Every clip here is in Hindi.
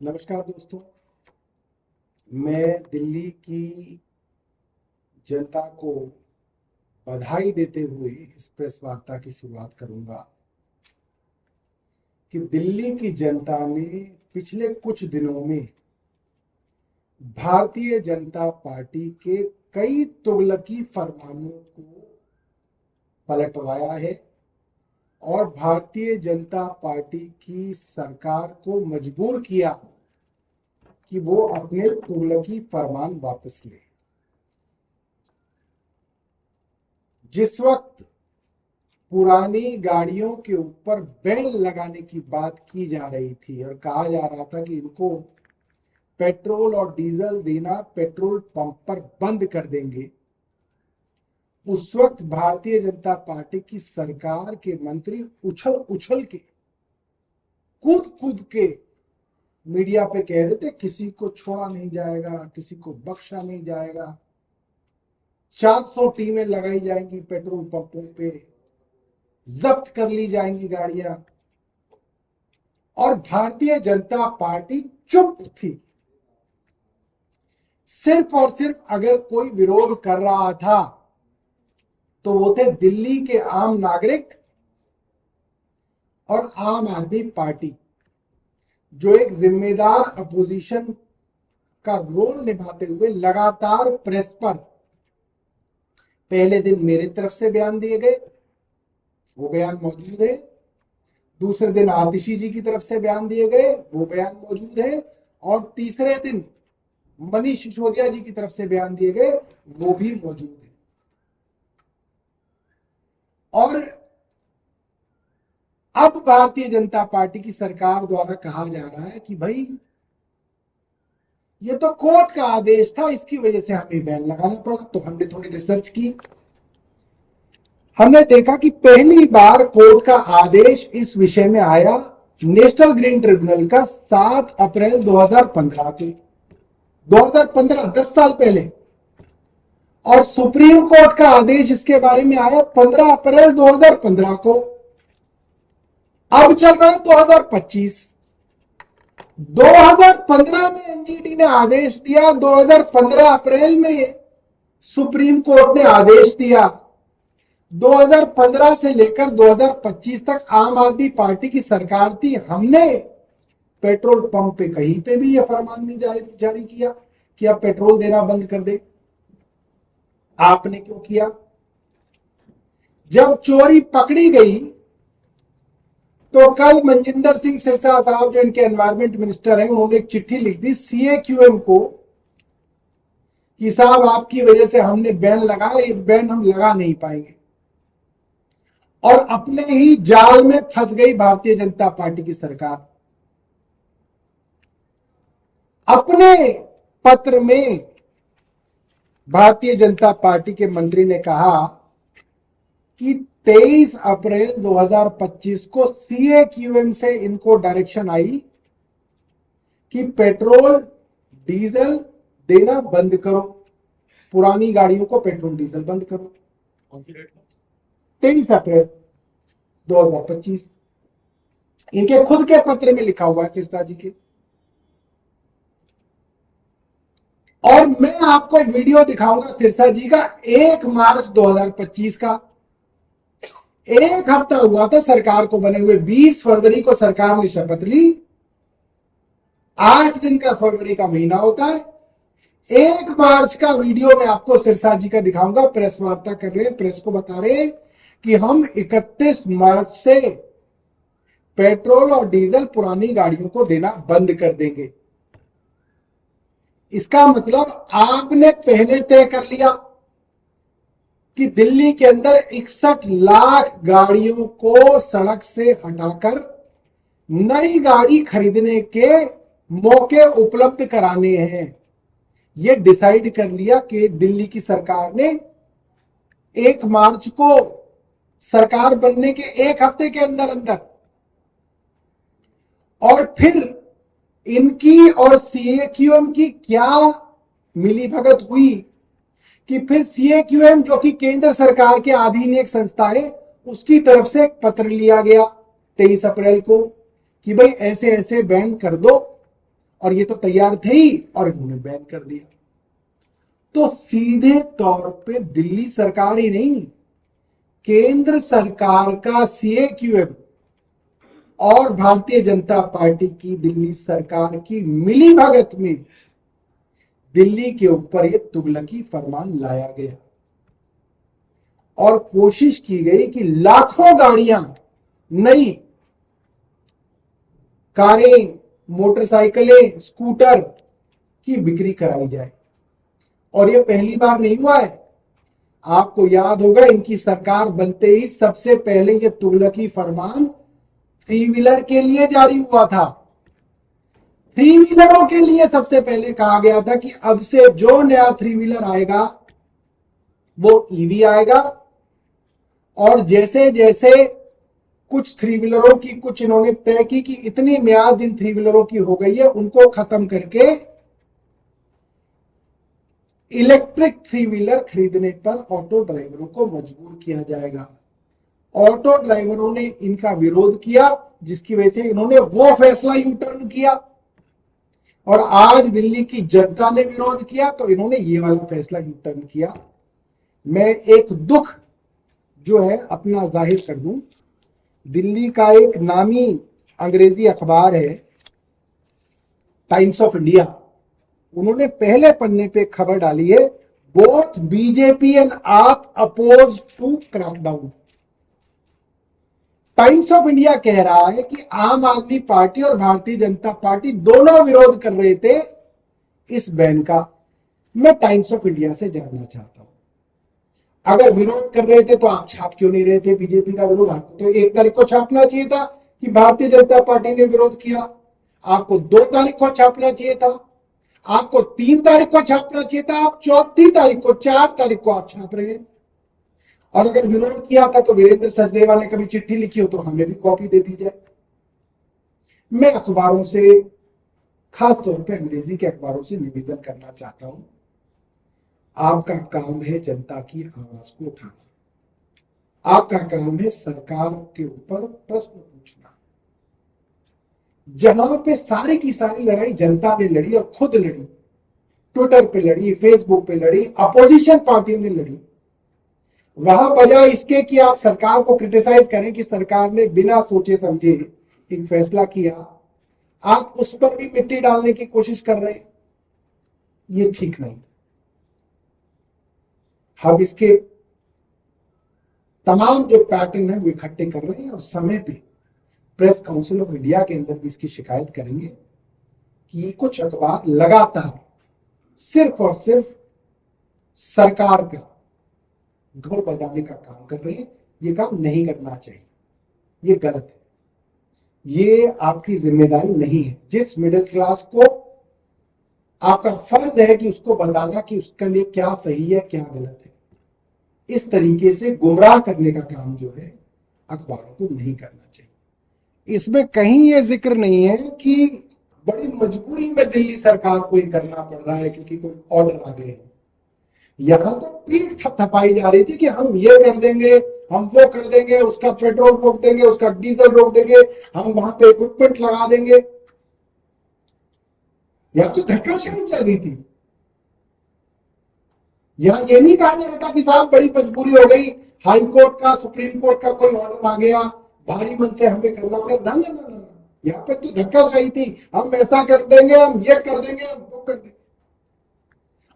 नमस्कार दोस्तों। मैं दिल्ली की जनता को बधाई देते हुए इस प्रेस वार्ता की शुरुआत करूंगा कि दिल्ली की जनता ने पिछले कुछ दिनों में भारतीय जनता पार्टी के कई तुगलकी फरमानों को पलटवाया है और भारतीय जनता पार्टी की सरकार को मजबूर किया कि वो अपने तुगलकी फरमान वापस ले। जिस वक्त पुरानी गाड़ियों के ऊपर बैन लगाने की बात की जा रही थी और कहा जा रहा था कि इनको पेट्रोल और डीजल देना पेट्रोल पंप पर बंद कर देंगे, उस वक्त भारतीय जनता पार्टी की सरकार के मंत्री उछल उछल के, कूद कूद के मीडिया पे कह रहे थे किसी को छोड़ा नहीं जाएगा, किसी को बख्शा नहीं जाएगा, 400 टीमें लगाई जाएंगी पेट्रोल पंपों पे, जब्त कर ली जाएंगी गाड़ियां। और भारतीय जनता पार्टी चुप थी। सिर्फ और सिर्फ अगर कोई विरोध कर रहा था तो वो थे दिल्ली के आम नागरिक और आम आदमी पार्टी, जो एक जिम्मेदार अपोजिशन का रोल निभाते हुए लगातार प्रेस पर पहले दिन मेरे तरफ से बयान दिए गए, वो बयान मौजूद है। दूसरे दिन आतिशी जी की तरफ से बयान दिए गए, वो बयान मौजूद है। और तीसरे दिन मनीष सिसोदिया जी की तरफ से बयान दिए गए, वो भी मौजूद है। और अब भारतीय जनता पार्टी की सरकार द्वारा कहा जा रहा है कि भाई ये तो कोर्ट का आदेश था, इसकी वजह से हमें बैन लगाना पड़ा। तो हमने थोड़ी रिसर्च की, हमने देखा कि पहली बार कोर्ट का आदेश इस विषय में आया नेशनल ग्रीन ट्रिब्यूनल का 7 अप्रैल 2015 को, 2015, 10 साल पहले। और सुप्रीम कोर्ट का आदेश इसके बारे में आया 15 अप्रैल 2015 को। अब चल रहा है 2025। 2015 में एनजीटी ने आदेश दिया, 2015 अप्रैल में सुप्रीम कोर्ट ने आदेश दिया। 2015 से लेकर 2025 तक आम आदमी पार्टी की सरकार थी। हमने पेट्रोल पंप पे कहीं पे भी यह फरमान नहीं जारी किया कि आप पेट्रोल देना बंद कर दे। आपने क्यों किया? जब चोरी पकड़ी गई तो कल मनजिंदर सिंह सिरसा साहब, जो इनके एनवायरमेंट मिनिस्टर हैं, उन्होंने एक चिट्ठी लिख दी सीएक्यूएम को कि साहब आपकी वजह से हमने बैन लगाया, ये बैन हम लगा नहीं पाएंगे। और अपने ही जाल में फंस गई भारतीय जनता पार्टी की सरकार। अपने पत्र में भारतीय जनता पार्टी के मंत्री ने कहा कि 23 अप्रैल 2025 को सीएक्यूएम से इनको डायरेक्शन आई कि पेट्रोल डीजल देना बंद करो, पुरानी गाड़ियों को पेट्रोल डीजल बंद करो। 23 अप्रैल 2025 इनके खुद के पत्र में लिखा हुआ है, सिरसा जी के। और मैं आपको वीडियो दिखाऊंगा सिरसा जी का 1 मार्च 2025 का। एक हफ्ता हुआ था सरकार को बने हुए, 20 फरवरी को सरकार ने शपथ ली। 8 दिन का फरवरी का महीना होता है। 1 मार्च का वीडियो मैं आपको सिरसा जी का दिखाऊंगा। प्रेस वार्ता कर रहे हैं, प्रेस को बता रहे हैं कि हम 31 मार्च से पेट्रोल और डीजल पुरानी गाड़ियों को देना बंद कर देंगे। इसका मतलब आपने पहले तय कर लिया कि दिल्ली के अंदर 61 लाख गाड़ियों को सड़क से हटाकर नई गाड़ी खरीदने के मौके उपलब्ध कराने हैं। यह डिसाइड कर लिया कि दिल्ली की सरकार ने 1 मार्च को सरकार बनने के 1 हफ्ते के अंदर अंदर। और फिर इनकी और सीएक्यूएम की क्या मिलीभगत हुई कि फिर सीएक्यूएम, जो कि केंद्र सरकार के अधीन एक संस्था है, उसकी तरफ से एक पत्र लिया गया 23 अप्रैल को कि भाई ऐसे ऐसे बैन कर दो। और ये तो तैयार थे ही और इन्होंने बैन कर दिया। तो सीधे तौर पे दिल्ली सरकार ही नहीं, केंद्र सरकार का सीएक्यूएम और भारतीय जनता पार्टी की दिल्ली सरकार की मिली भगत में दिल्ली के ऊपर ये तुगलकी फरमान लाया गया और कोशिश की गई कि लाखों गाड़ियां, नई कारें, मोटरसाइकिलें, स्कूटर की बिक्री कराई जाए। और ये पहली बार नहीं हुआ है। आपको याद होगा, इनकी सरकार बनते ही सबसे पहले ये तुगलकी फरमान थ्री व्हीलर के लिए जारी हुआ था। थ्री व्हीलरों के लिए सबसे पहले कहा गया था कि अब से जो नया थ्री व्हीलर आएगा वो ईवी आएगा, और जैसे जैसे कुछ थ्री व्हीलरों की कुछ इन्होंने तय की कि इतनी म्याद जिन थ्री व्हीलरों की हो गई है उनको खत्म करके इलेक्ट्रिक थ्री व्हीलर खरीदने पर ऑटो ड्राइवरों को मजबूर किया जाएगा। ऑटो ड्राइवरों ने इनका विरोध किया, जिसकी वजह से इन्होंने वो फैसला यू टर्न किया, और आज दिल्ली की जनता ने विरोध किया तो इन्होंने ये वाला फैसला यू टर्न किया। मैं एक दुख जो है अपना जाहिर कर दूं, दिल्ली का एक नामी अंग्रेजी अखबार है टाइम्स ऑफ इंडिया, उन्होंने पहले पन्ने पे खबर डाली है, both BJP and AAP oppose to crackdown. Times of India कह रहा है कि आम आदमी पार्टी और भारतीय जनता पार्टी दोनों विरोध कर रहे थे इस बैन का। मैं टाइम्स ऑफ इंडिया से जानना चाहता हूं, अगर विरोध कर रहे थे तो आप छाप क्यों नहीं रहे थे बीजेपी का विरोध? आपको तो 1 तारीख को छापना चाहिए था कि भारतीय जनता पार्टी ने विरोध किया। आपको 2 तारीख को छापना चाहिए था, आपको 3 तारीख को छापना चाहिए था, आप 4 तारीख को 4 तारीख को आप छाप रहे हैं। और अगर विरोध किया था तो वीरेंद्र सचदेवा ने कभी चिट्ठी लिखी हो तो हमें भी कॉपी दे दी जाए। मैं अखबारों से, खासतौर पे अंग्रेजी के अखबारों से निवेदन करना चाहता हूं, आपका काम है जनता की आवाज को उठाना, आपका काम है सरकार के ऊपर प्रश्न पूछना। जहां पे सारी की सारी लड़ाई जनता ने लड़ी और खुद लड़ी, ट्विटर पे लड़ी, फेसबुक पे लड़ी, अपोजिशन पार्टियों ने लड़ी, वहां बजाय इसके कि आप सरकार को क्रिटिसाइज करें कि सरकार ने बिना सोचे समझे एक फैसला किया, आप उस पर भी मिट्टी डालने की कोशिश कर रहे हैं। ये ठीक नहीं। हम इसके तमाम जो पैटर्न है वो इकट्ठे कर रहे हैं और समय पे प्रेस काउंसिल ऑफ इंडिया के अंदर भी इसकी शिकायत करेंगे कि कुछ अखबार लगातार सिर्फ और सिर्फ सरकार का ढोल बजाने का काम कर रहे हैं। ये काम नहीं करना चाहिए, ये गलत है, ये आपकी जिम्मेदारी नहीं है। जिस मिडिल क्लास को आपका फर्ज है कि उसको बताना कि उसके लिए क्या सही है क्या गलत है, इस तरीके से गुमराह करने का काम जो है अखबारों को नहीं करना चाहिए। इसमें कहीं ये जिक्र नहीं है कि बड़ी मजबूरी में दिल्ली सरकार को ये करना पड़ रहा है क्योंकि कोई ऑर्डर आ गए हैं। यहां तो पीठ थपथपाई जा रही थी कि हम ये कर देंगे, हम वो कर देंगे, उसका पेट्रोल रोक देंगे, उसका डीजल रोक देंगे, हम वहां पे इक्विपमेंट लगा देंगे। यहां तो धक्काशाही चल रही थी। यहां ये नहीं कहा जा रहा था कि साहब बड़ी मजबूरी हो गई, हाई कोर्ट का, सुप्रीम कोर्ट का कोई ऑर्डर आ गया, भारी मन से हमें करना पड़ा। ना ना ना ना, यहां पे तो धक्काशाही थी, हम ऐसा कर देंगे, हम ये कर देंगे, हम वो कर देंगे।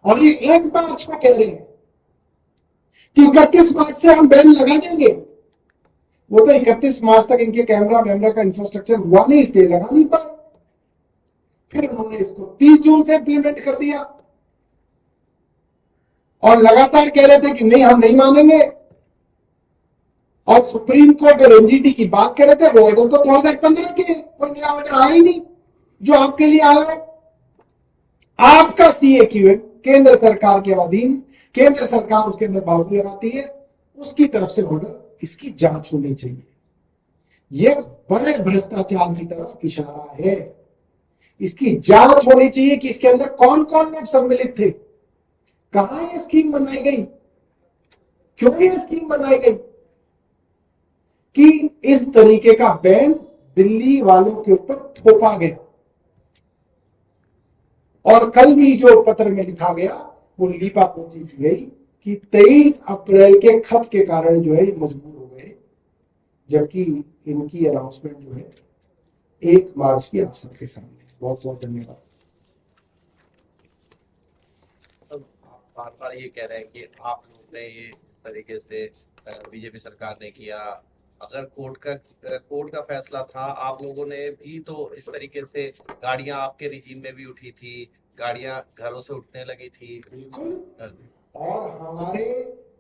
और ये 1 मार्च को कह रहे हैं कि 31 मार्च से हम बैन लगा देंगे। वो तो 31 मार्च तक इनके कैमरा वैमरा का इंफ्रास्ट्रक्चर हुआ नहीं, इसलिए लगा नहीं पाए। फिर उन्होंने इसको 30 जून से इंप्लीमेंट कर दिया और लगातार कह रहे थे कि नहीं हम नहीं मानेंगे। और सुप्रीम कोर्ट और एनजीटी की बात कर रहे थे, वो ऑर्डर तो 2015 के, कोई नया ऑर्डर आया ही नहीं जो आपके लिए आया हो। आपका सीएक्यूएम केंद्र सरकार के अधीन, केंद्र सरकार उसके अंदर बाबू लगाती है, उसकी तरफ से ऑर्डर, इसकी जांच होनी चाहिए। यह बड़े भ्रष्टाचार की तरफ इशारा है। इसकी जांच होनी चाहिए कि इसके अंदर कौन कौन लोग सम्मिलित थे, कहां यह स्कीम बनाई गई, क्यों यह स्कीम बनाई गई कि इस तरीके का बैन दिल्ली वालों के ऊपर थोपा गया। और कल भी जो पत्र में लिखा गया वो लीपापोती की गई कि 23 अप्रैल के खत के कारण जो है ये मजबूर हो गए, जबकि इनकी अनाउंसमेंट जो है 1 मार्च की आप सबके सामने। बहुत बहुत धन्यवाद। आप बार बार ये कह रहे हैं कि आप लोग ने ये इस तरीके से बीजेपी सरकार ने किया, अगर कोर्ट का फैसला था, आप लोगों ने भी तो इस तरीके से गाड़ियां आपके रिजीम में भी उठी थी, गाड़ियां घरों से उठने लगी थी। बिल्कुल, और हमारे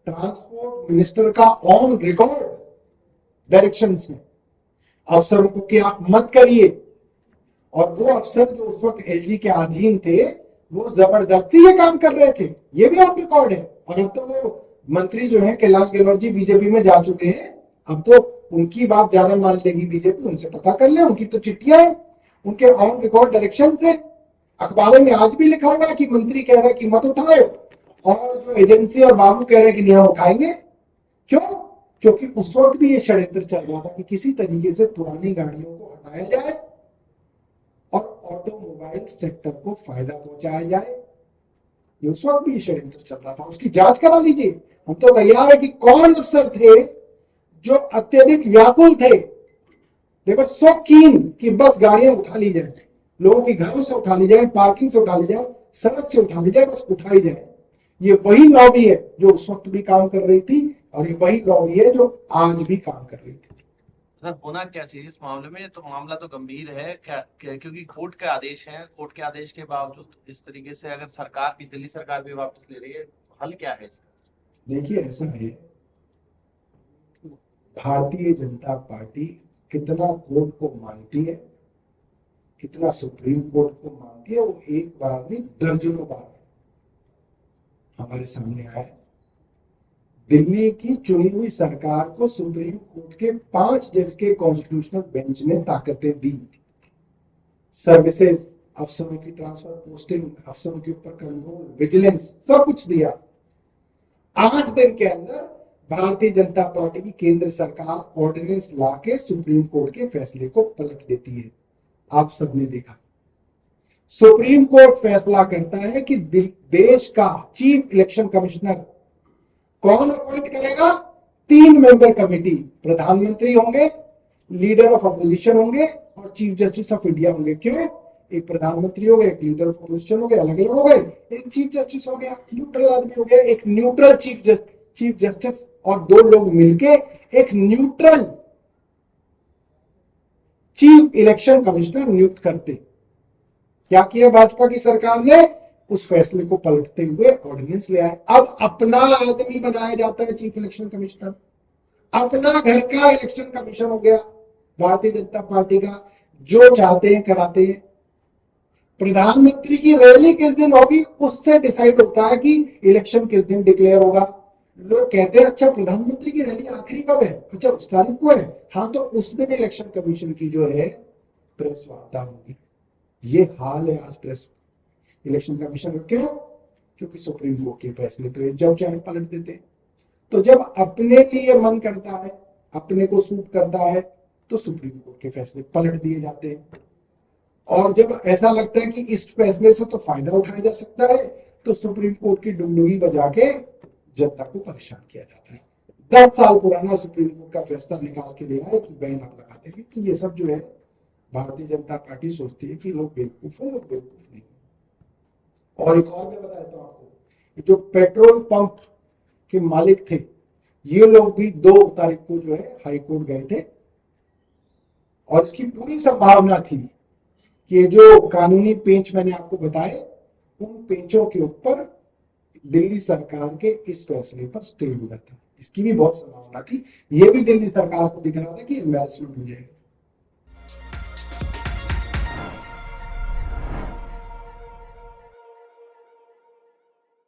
ट्रांसपोर्ट मिनिस्टर का ऑन रिकॉर्ड डायरेक्शंस में अफसरों को कि आप मत करिए, और वो अफसर जो उस वक्त एलजी के अधीन थे वो जबरदस्ती ये काम कर रहे थे, ये भी ऑन रिकॉर्ड है। और अब तो वो मंत्री जो है कैलाश गहलोत जी बीजेपी में जा चुके हैं, अब तो उनकी बात ज्यादा मान लेगी बीजेपी, उनसे पता कर ले, उनकी तो चिट्ठियां हैं, उनके ऑन रिकॉर्ड डायरेक्शन से। अखबारों में आज भी लिखा हुआ है कि मंत्री कह रहे हैं कि मत उठाओ, और जो एजेंसी और बाबू कह रहे हैं कि नहीं हम उठाएंगे। क्यों? क्योंकि उस वक्त भी ये षड्यंत्र चल रहा था कि किसी तरीके से पुरानी गाड़ियों को हटाया जाए और ऑटोमोबाइल सेक्टर को फायदा पहुंचाया जाए। ये उस वक्त भी षड्यंत्र चल रहा था, उसकी जांच करा लीजिए। हम तो तैयार है कि कौन अफसर थे जो अत्यधिक व्याकुल थे, देखो सो कीन कि बस गाड़ियां उठा ली जाए, लोगों के घरों से उठा ली जाए, पार्किंग से उठा ली जाए, सड़क से उठा ली जाए, बस उठाई जाए। ये वही लॉबी है जो उस वक्त भी काम कर रही थी, और ये वही लॉबी है जो आज भी काम कर रही थी। सर होना क्या चाहिए इस मामले में? तो मामला तो गंभीर है क्योंकि कोर्ट के आदेश है, कोर्ट के आदेश के बावजूद इस तरीके से अगर सरकार भी, दिल्ली सरकार भी वापस ले रही है, हल क्या है इसका? देखिए ऐसा है, भारतीय जनता पार्टी कितना कोर्ट को मानती है, कितना सुप्रीम कोर्ट को मानती है, वो एक बार नहीं दर्जनों बार हमारे सामने आया। दिल्ली की चुनी हुई सरकार को सुप्रीम कोर्ट के 5 जज के कॉन्स्टिट्यूशनल बेंच ने ताकतें दी, सर्विसेज, अफसरों की ट्रांसफर पोस्टिंग, अफसरों के ऊपर कंट्रोल, विजिलेंस, सब कुछ दिया। 8 दिन के अंदर भारतीय जनता पार्टी की केंद्र सरकार ऑर्डिनेंस लाके सुप्रीम कोर्ट के फैसले को पलट देती है। आप सबने देखा, सुप्रीम कोर्ट फैसला करता है कि देश का चीफ इलेक्शन कमिश्नर कौन अपॉइंट करेगा? 3 मेंबर कमेटी, प्रधानमंत्री होंगे, लीडर ऑफ अपोजिशन होंगे और चीफ जस्टिस ऑफ इंडिया होंगे। क्यों? एक प्रधानमंत्री हो गए, एक लीडर ऑफ अपोजिशन हो गए, अलग अलग हो गए, एक चीफ जस्टिस हो गया, न्यूट्रल आदमी हो गया, एक न्यूट्रल चीफ जस्टिस, और 2 लोग मिलके एक न्यूट्रल चीफ इलेक्शन कमिश्नर नियुक्त करते। क्या किया भाजपा की सरकार ने? उस फैसले को पलटते हुए ऑर्डिनेंस ले आए। अब अपना आदमी बनाया जाता है चीफ इलेक्शन कमिश्नर, अपना घर का इलेक्शन कमीशन हो गया भारतीय जनता पार्टी का, जो चाहते हैं कराते हैं। प्रधानमंत्री की रैली किस दिन होगी उससे डिसाइड होता है कि इलेक्शन किस दिन डिक्लेयर होगा। लोग कहते हैं अच्छा प्रधानमंत्री की रैली आखिरी कब है? अच्छा उस तारीख को है, हाँ तो उस दिन इलेक्शन कमीशन की जो है प्रेस वार्ता होगी। ये हाल है आज प्रेस इलेक्शन कमीशन का। क्यों? क्योंकि सुप्रीम कोर्ट के फैसले तो जब चाहे पलट देते हैं। तो जब अपने लिए मन करता है, अपने को सूट करता है, तो सुप्रीम कोर्ट के फैसले पलट दिए जाते हैं। और जब ऐसा लगता है कि इस फैसले से तो फायदा उठाया जा सकता है, तो सुप्रीम कोर्ट की डुगडुगी बजा के जनता को परेशान किया जाता है। 10 साल पुराना सुप्रीम कोर्ट का फैसला निकाल के ले आए कि बैन आप लगा देंगे। तो ये सब जो है भारतीय जनता पार्टी सोचती है कि लोग बेवकूफ है, लोग बेवकूफ नहीं। और एक और मैं बता देता हूं आपको, जो पेट्रोल पंप के मालिक थे, ये लोग भी 2 तारीख को जो है हाई कोर्ट गए थे, और इसकी पूरी संभावना थी कि ये जो कानूनी पेंच मैंने आपको बताए, उन पेंचों के ऊपर दिल्ली सरकार के इस फैसले पर स्टे हो रहा था। इसकी भी बहुत संभावना थी। ये भी दिल्ली सरकार को दिख रहा था कि एम्बैरेसमेंट हो जाएगा।